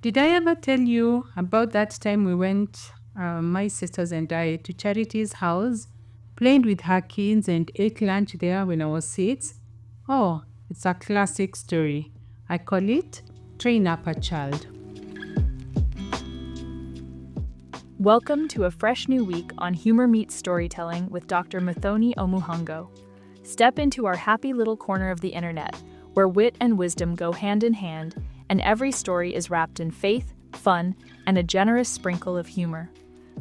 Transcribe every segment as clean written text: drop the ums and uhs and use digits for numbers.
Did I ever tell you about that time we went, my sisters and I, to Charity's house, played with her kids, and ate lunch there when I was 6? Oh, it's a classic story. I call it Train Up a Child. Welcome to a fresh new week on Humor Meets Storytelling with Dr. Muthoni Omuhungo. Step into our happy little corner of the internet, where wit and wisdom go hand in hand, and every story is wrapped in faith, fun, and a generous sprinkle of humor.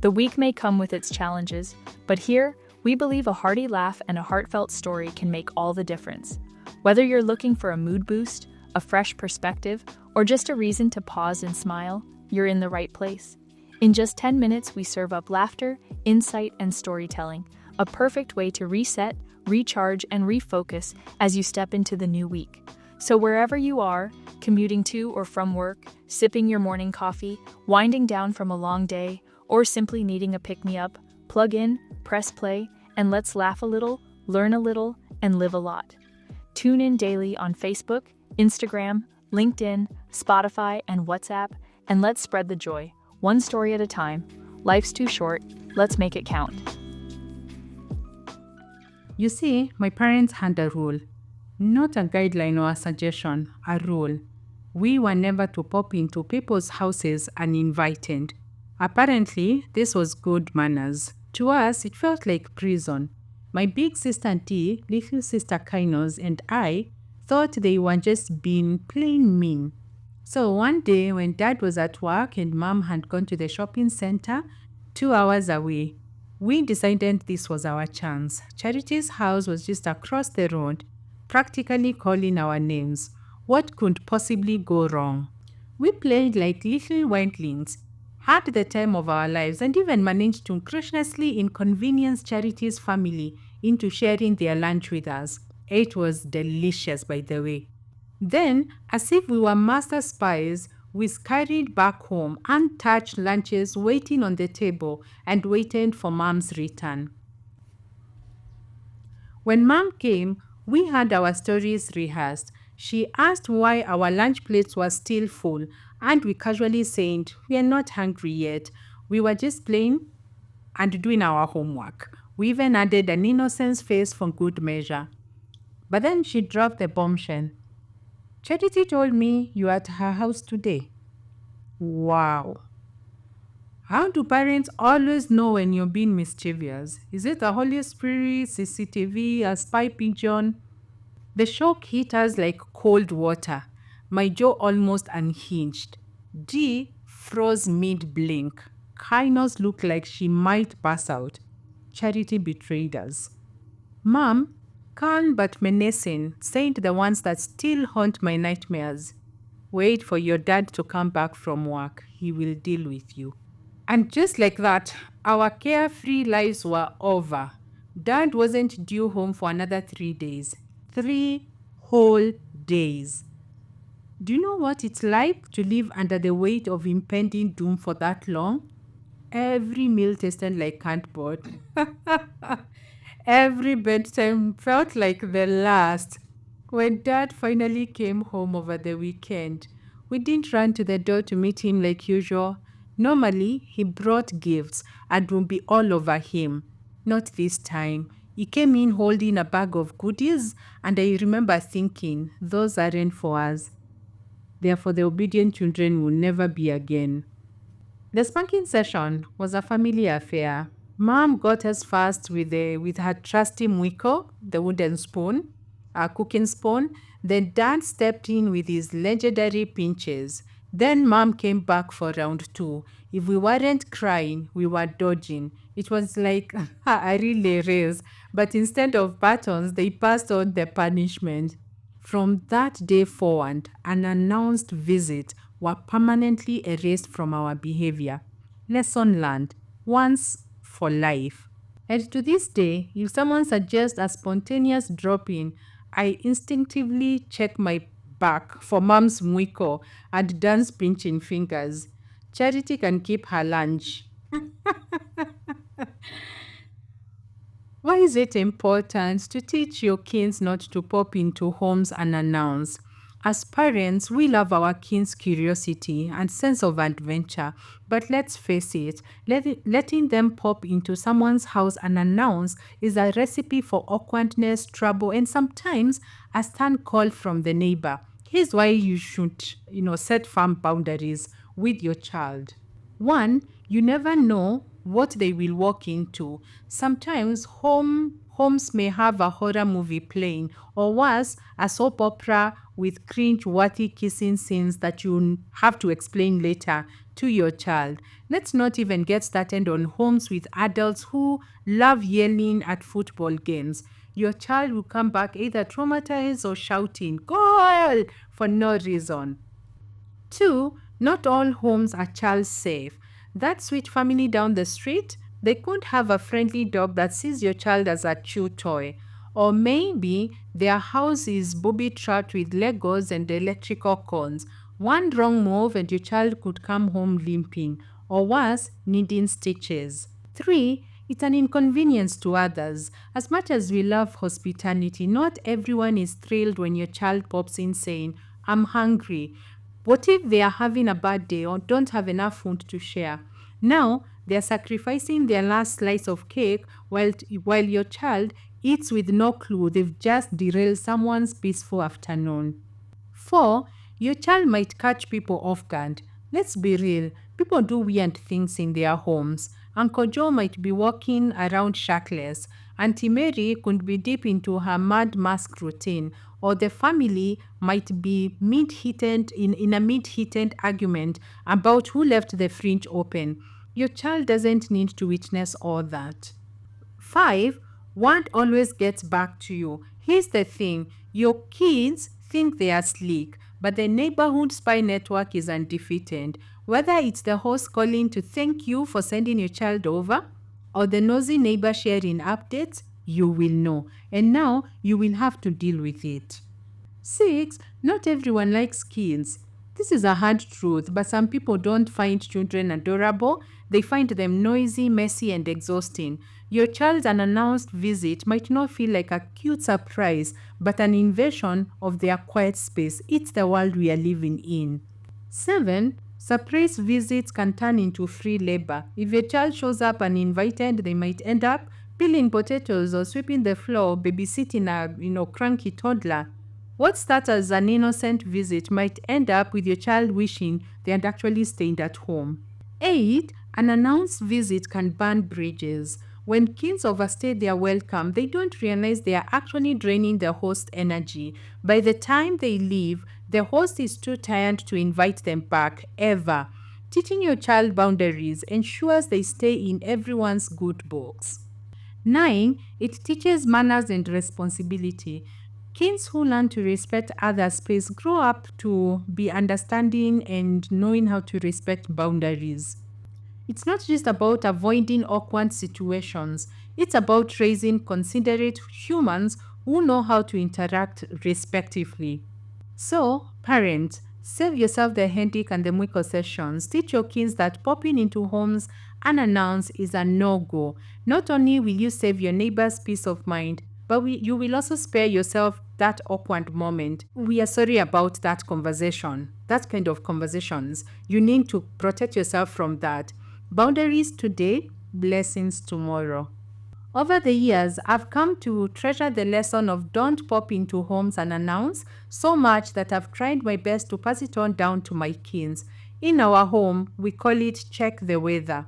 The week may come with its challenges, but here, we believe a hearty laugh and a heartfelt story can make all the difference. Whether you're looking for a mood boost, a fresh perspective, or just a reason to pause and smile, you're in the right place. In just 10 minutes, we serve up laughter, insight, and storytelling, a perfect way to reset, recharge, and refocus as you step into the new week. So wherever you are, commuting to or from work, sipping your morning coffee, winding down from a long day, or simply needing a pick-me-up, plug in, press play, and let's laugh a little, learn a little, and live a lot. Tune in daily on Facebook, Instagram, LinkedIn, Spotify, and WhatsApp, and let's spread the joy. One story at a time. Life's too short. Let's make it count. You see, my parents had a rule. Not a guideline or a suggestion, a rule. We were never to pop into people's houses uninvited. Apparently, this was good manners. To us, it felt like prison. My big sister T, little sister Kainos, and I thought they were just being plain mean. So one day when Dad was at work and Mom had gone to the shopping center 2 hours away, we decided this was our chance. Charity's house was just across the road, practically calling our names. What could possibly go wrong? We played like little wildlings, had the time of our lives, and even managed to graciously inconvenience Charity's family into sharing their lunch with us. It was delicious, by the way. Then, as if we were master spies, we scurried back home, untouched lunches waiting on the table, and waited for Mom's return. When Mom came, we had our stories rehearsed. She asked why our lunch plates were still full, and we casually said, "We are not hungry yet. We were just playing and doing our homework." We even added an innocent face for good measure. But then she dropped the bombshell. "Charity told me you are at her house today." Wow. How do parents always know when you're being mischievous? Is it the Holy Spirit, CCTV, a spy pigeon? The shock hit us like cold water. My jaw almost unhinged. D froze mid blink. Kainos looked like she might pass out. Charity betrayed us. Mom, calm but menacing, said the ones that still haunt my nightmares. "Wait for your dad to come back from work. He will deal with you." And just like that, our carefree lives were over. Dad wasn't due home for another 3 days. 3 whole days. Do you know what it's like to live under the weight of impending doom for that long? Every meal tasted like cardboard. Every bedtime felt like the last. When Dad finally came home over the weekend, we didn't run to the door to meet him like usual. Normally, he brought gifts and would be all over him. Not this time. He came in holding a bag of goodies, and I remember thinking, those aren't for us. They are for the obedient children who will never be again. The spanking session was a family affair. Mom got us first with her trusty mwiko, the wooden spoon, a cooking spoon. Then Dad stepped in with his legendary pinches. Then Mom came back for round two. If we weren't crying, we were dodging. It was like a relay race, but instead of batons, they passed on the punishment. From that day forward, unannounced visits were permanently erased from our behavior. Lesson learned, once for life. And to this day, if someone suggests a spontaneous drop in, I instinctively check my back for Mom's mwiko and dance pinching fingers. Charity can keep her lunch. Why is it important to teach your kids not to pop into homes unannounced? As parents, we love our kids' curiosity and sense of adventure, but let's face it, letting them pop into someone's house unannounced is a recipe for awkwardness, trouble, and sometimes a stern call from the neighbor. Here's why you should, set firm boundaries with your child. One, you never know what they will walk into. Sometimes homes may have a horror movie playing, or worse, a soap opera with cringe-worthy kissing scenes that you have to explain later to your child. Let's not even get started on homes with adults who love yelling at football games. Your child will come back either traumatized or shouting, "Goal!" for no reason. Two, not all homes are child safe. That sweet family down the street, they could have a friendly dog that sees your child as a chew toy. Or maybe their house is booby trapped with Legos and electrical cords. One wrong move and your child could come home limping, or worse, needing stitches. Three, it's an inconvenience to others. As much as we love hospitality, not everyone is thrilled when your child pops in saying, "I'm hungry." What if they are having a bad day or don't have enough food to share? Now they are sacrificing their last slice of cake while your child eats with no clue they've just derailed someone's peaceful afternoon. Four, your child might catch people off guard. Let's be real, people do weird things in their homes. Uncle Joe might be walking around shirtless. Auntie Mary could be deep into her mud mask routine, or the family might be mid-heated in a mid-heated argument about who left the fridge open. Your child doesn't need to witness all that. Five, one always gets back to you. Here's the thing, your kids think they are sleek, but the neighborhood spy network is undefeated. Whether it's the host calling to thank you for sending your child over, or the nosy neighbor sharing updates, you will know. And now you will have to deal with it. Six, not everyone likes kids. This is a hard truth, but some people don't find children adorable. They find them noisy, messy, and exhausting. Your child's unannounced visit might not feel like a cute surprise, but an invasion of their quiet space. It's the world we are living in. Seven, surprise visits can turn into free labor. If a child shows up uninvited, they might end up peeling potatoes or sweeping the floor, babysitting a cranky toddler. What starts as an innocent visit might end up with your child wishing they had actually stayed at home. 8. An announced visit can burn bridges. When kids overstay their welcome, they don't realize they are actually draining the host energy. By the time they leave, the host is too tired to invite them back, ever. Teaching your child boundaries ensures they stay in everyone's good books. 9. It teaches manners and responsibility. Kids who learn to respect others' space grow up to be understanding and knowing how to respect boundaries. It's not just about avoiding awkward situations, it's about raising considerate humans who know how to interact respectively. So, parents, save yourself the headache and the muco sessions. Teach your kids that popping into homes unannounced is a no-go. Not only will you save your neighbor's peace of mind, but you will also spare yourself that awkward moment. We are sorry about that conversation, that kind of conversations. You need to protect yourself from that. Boundaries today, blessings tomorrow. Over the years, I've come to treasure the lesson of don't pop into homes unannounced so much that I've tried my best to pass it on down to my kids. In our home, we call it check the weather.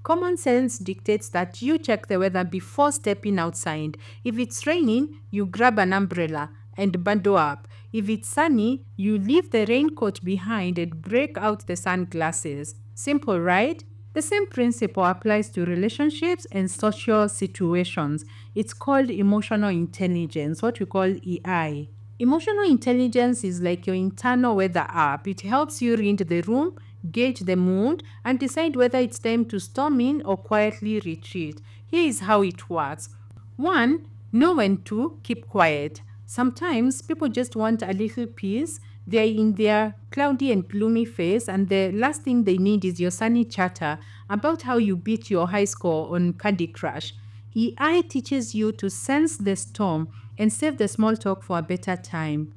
Common sense dictates that you check the weather before stepping outside. If it's raining, you grab an umbrella and bundle up. If it's sunny, you leave the raincoat behind and break out the sunglasses. Simple, right? The same principle applies to relationships and social situations. It's called emotional intelligence, what we call EI. Emotional intelligence is like your internal weather app. It helps you read the room, gauge the mood, and decide whether it's time to storm in or quietly retreat. Here is how it works. 1. Know when to keep quiet. Sometimes people just want a little peace. They're in their cloudy and gloomy face, and the last thing they need is your sunny chatter about how you beat your high score on Candy Crush. EI teaches you to sense the storm and save the small talk for a better time.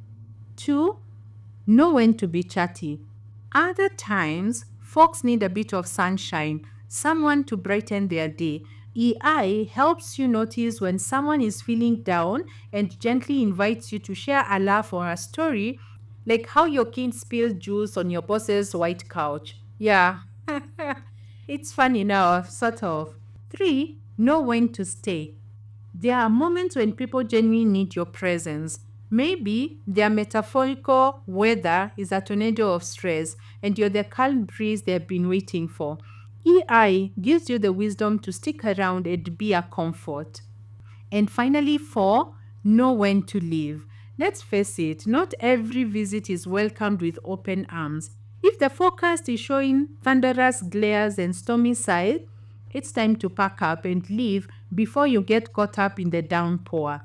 2. know when to be chatty. Other times, folks need a bit of sunshine, someone to brighten their day. EI helps you notice when someone is feeling down and gently invites you to share a laugh or a story, like how your kid spilled juice on your boss's white couch. Yeah, it's funny now, sort of. 3. Know when to stay. There are moments when people genuinely need your presence. Maybe their metaphorical weather is a tornado of stress and you're the calm breeze they've been waiting for. EI gives you the wisdom to stick around and be a comfort. And finally, 4, know when to leave. Let's face it, not every visit is welcomed with open arms. If the forecast is showing thunderous glares and stormy sides, it's time to pack up and leave before you get caught up in the downpour.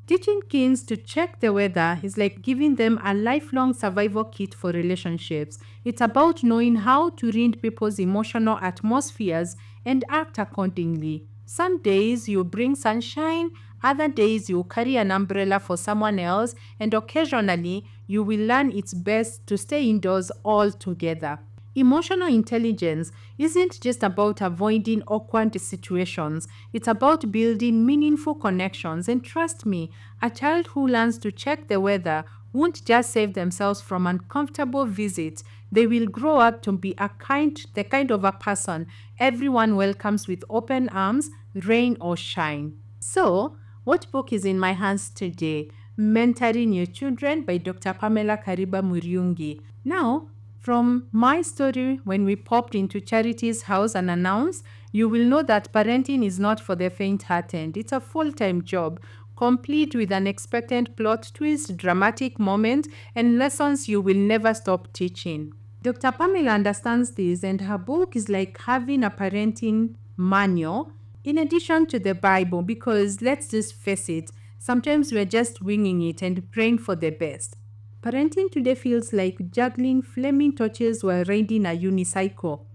Teaching kids to check the weather is like giving them a lifelong survival kit for relationships. It's about knowing how to read people's emotional atmospheres and act accordingly. Some days you bring sunshine, other days you carry an umbrella for someone else, and occasionally you will learn it's best to stay indoors altogether. Emotional intelligence isn't just about avoiding awkward situations, it's about building meaningful connections. And trust me, a child who learns to check the weather won't just save themselves from uncomfortable visits. They will grow up to be the kind of a person everyone welcomes with open arms, rain or shine. So, what book is in my hands today? Mentoring Your Children by Dr. Pamela Kariba Muriungi. Now, from my story, when we popped into Charity's house and announced, you will know that parenting is not for the faint-hearted. It's a full-time job, complete with unexpected plot twist, dramatic moments, and lessons you will never stop teaching. Dr. Pamela understands this, and her book is like having a parenting manual in addition to the Bible, because let's just face it, sometimes we're just winging it and praying for the best. Parenting today feels like juggling flaming torches while riding a unicycle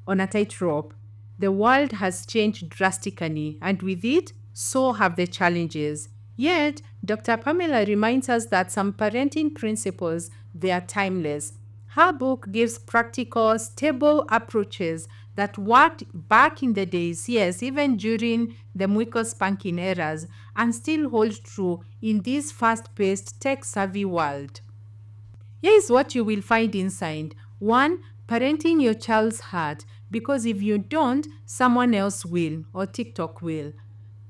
on a tightrope. The world has changed drastically, and with it, so have the challenges. Yet, Dr. Pamela reminds us that some parenting principles, they are timeless. Her book gives practical, stable approaches that worked back in the days, yes, even during the Mwiko spanking eras, and still hold true in this fast-paced, tech-savvy world. Here is what you will find inside. 1. Parenting your child's heart, because if you don't, someone else will, or TikTok will.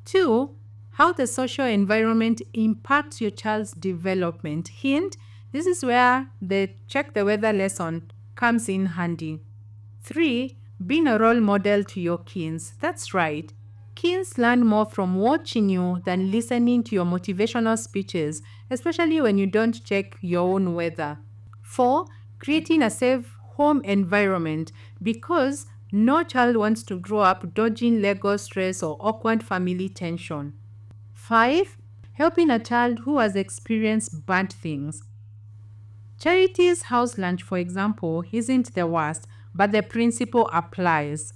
2. How the social environment impacts your child's development. Hint, this is where the check the weather lesson comes in handy. 3. Being a role model to your kids. That's right. Kids learn more from watching you than listening to your motivational speeches, especially when you don't check your own weather. 4. Creating a safe home environment, because no child wants to grow up dodging Lego stress or awkward family tension. 5. Helping a child who has experienced bad things. Charity's house lunch, for example, isn't the worst, but the principle applies.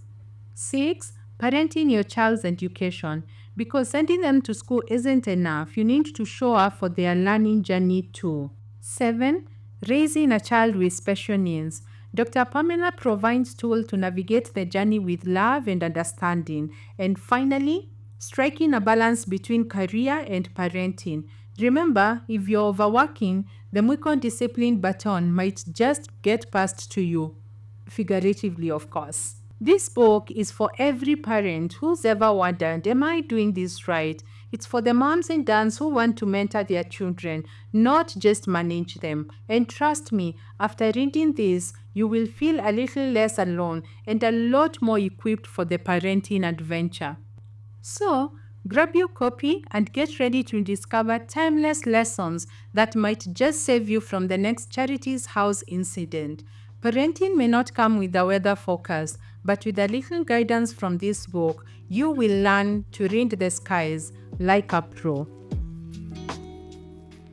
6. Parenting your child's education, because sending them to school isn't enough. You need to show up for their learning journey too. 7. Raising a child with special needs. Dr. Pamela provides tools to navigate the journey with love and understanding. And finally, striking a balance between career and parenting. Remember, if you're overworking, the Mwiko discipline baton might just get passed to you. Figuratively, of course. This book is for every parent who's ever wondered, am I doing this right? It's for the moms and dads who want to mentor their children, not just manage them. And trust me, after reading this, you will feel a little less alone and a lot more equipped for the parenting adventure. So, grab your copy and get ready to discover timeless lessons that might just save you from the next Charity's house incident. Parenting may not come with a weather forecast, but with a little guidance from this book, you will learn to read the skies like a pro.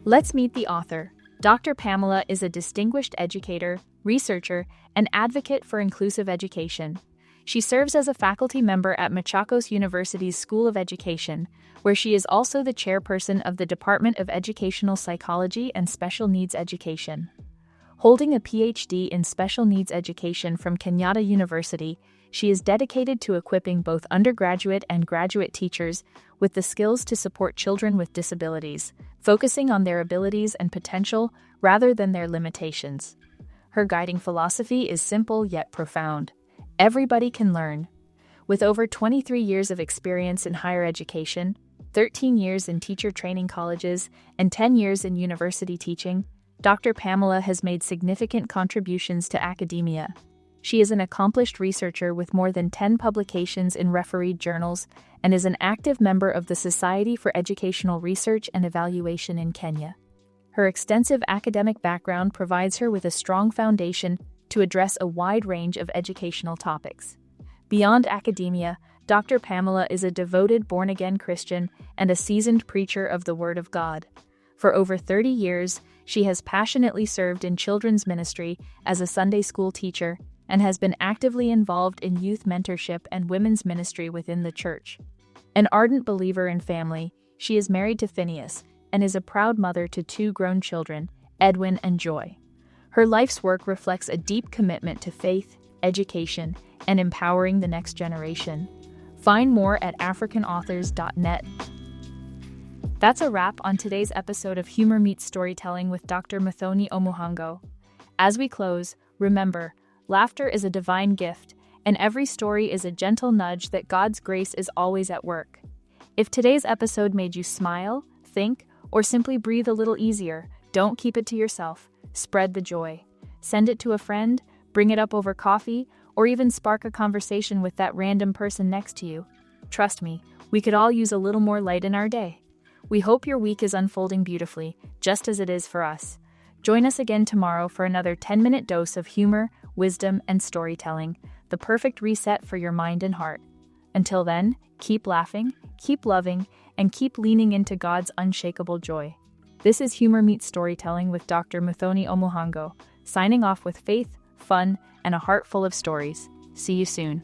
Let's meet the author. Dr. Pamela is a distinguished educator, researcher, and advocate for inclusive education. She serves as a faculty member at Machakos University's School of Education, where she is also the chairperson of the Department of Educational Psychology and Special Needs Education. Holding a PhD in special needs education from Kenyatta University, she is dedicated to equipping both undergraduate and graduate teachers with the skills to support children with disabilities, focusing on their abilities and potential rather than their limitations. Her guiding philosophy is simple yet profound. Everybody can learn. With over 23 years of experience in higher education, 13 years in teacher training colleges, and 10 years in university teaching, Dr. Pamela has made significant contributions to academia. She is an accomplished researcher with more than 10 publications in refereed journals and is an active member of the Society for Educational Research and Evaluation in Kenya. Her extensive academic background provides her with a strong foundation to address a wide range of educational topics. Beyond academia, Dr. Pamela is a devoted born-again Christian and a seasoned preacher of the Word of God. For over 30 years, she has passionately served in children's ministry as a Sunday school teacher and has been actively involved in youth mentorship and women's ministry within the church. An ardent believer in family, she is married to Phineas and is a proud mother to 2 grown children, Edwin and Joy. Her life's work reflects a deep commitment to faith, education, and empowering the next generation. Find more at africanauthors.net. That's a wrap on today's episode of Humour Meets Storytelling with Dr. Muthoni Omuhango. As we close, remember, laughter is a divine gift, and every story is a gentle nudge that God's grace is always at work. If today's episode made you smile, think, or simply breathe a little easier, don't keep it to yourself. Spread the joy. Send it to a friend, bring it up over coffee, or even spark a conversation with that random person next to you. Trust me, we could all use a little more light in our day. We hope your week is unfolding beautifully, just as it is for us. Join us again tomorrow for another 10-minute dose of humor, wisdom, and storytelling, the perfect reset for your mind and heart. Until then, keep laughing, keep loving, and keep leaning into God's unshakable joy. This is Humour Meets Storytelling with Dr. Muthoni Omuhango, signing off with faith, fun, and a heart full of stories. See you soon.